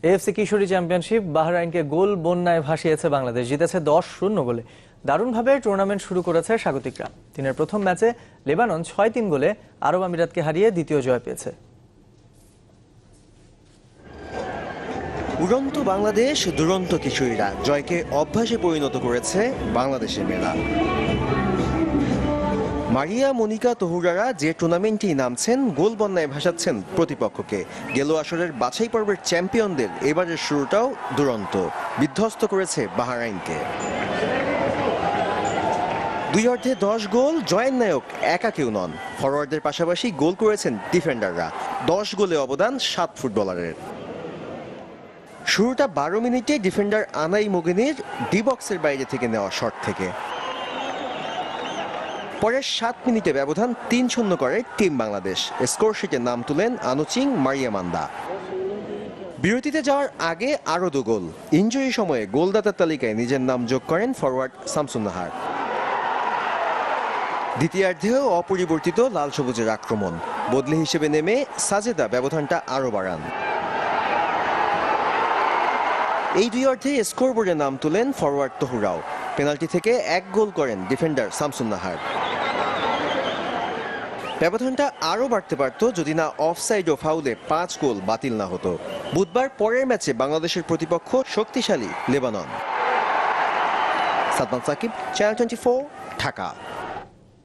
AFC কিশোরী championship বাহরাইনকে গোল বন্যায় ভাসিয়েছে বাংলাদেশ। জিতেছে 10-0 গোলে। দারুণভাবে টুর্নামেন্ট শুরু করেছে স্বাগতিকরা। দিনের প্রথম ম্যাচে লেবানন 6-3 গোলে আরব আমিরাতকে হারিয়ে দ্বিতীয় জয় পেয়েছে। উড়ন্ত বাংলাদেশ, দুরন্ত কিশোরীরা জয়কে অভ্যাসে পরিণত করেছে বাংলাদেশের মেয়েরা। মারিয়া, মনিকা, তহুরারা যে টুর্নামেন্টেই নামছেন গোল বন্যায় ভাসাচ্ছেন প্রতিপক্ষকে। গেল আসরের বাছাই পর্বের চ্যাম্পিয়নদের এবারের শুরুটাও দুরন্ত, বিধ্বস্ত করেছে বাহরাইনকে। দুই অর্ধে 10 গোল, জয়ের নায়ক একা কেউ নন। ফরওয়ার্ডদের পাশাপাশি গোল করেছেন ডিফেন্ডাররা। 10 গোলে অবদান 7 ফুটবলারের। শুরুটা 12 মিনিটে ডিফেন্ডার আনাই মোগেনের ডি বক্সের বাইরে থেকে নেওয়া শট থেকে। পরের 7 মিনিটে ব্যবধান 3-0 করে টিম বাংলাদেশ। স্কোর শিটে নাম তুলেন আনুচিং, মারিয়া মান্দা। বিরতিতে যাওয়ার আগে আরও 2 গোল। ইনজুরি সময়ে গোলদাতার তালিকায় নিজের নাম যোগ করেন ফরওয়ার্ড শামসুন নাহার। দ্বিতীয়ার্ধেও অপরিবর্তিত লাল সবুজের আক্রমণ। বদলি হিসেবে নেমে সাজেদা ব্যবধানটা আরও বাড়ান। এই দুই অর্ধে স্কোরবোর্ডে নাম তুলেন ফরওয়ার্ড তহুরাও। পেনাল্টি থেকে 1 গোল করেন ডিফেন্ডার শামসুন নাহার। ব্যবধানটা আরও বাড়তে পারত যদি না অফসাইড ও ফাউলে 5 গোল বাতিল না হতো। বুধবার পরের ম্যাচে বাংলাদেশের প্রতিপক্ষ শক্তিশালী লেবানন। সাদমান সাকিব, চ্যানেল 24, ঢাকা।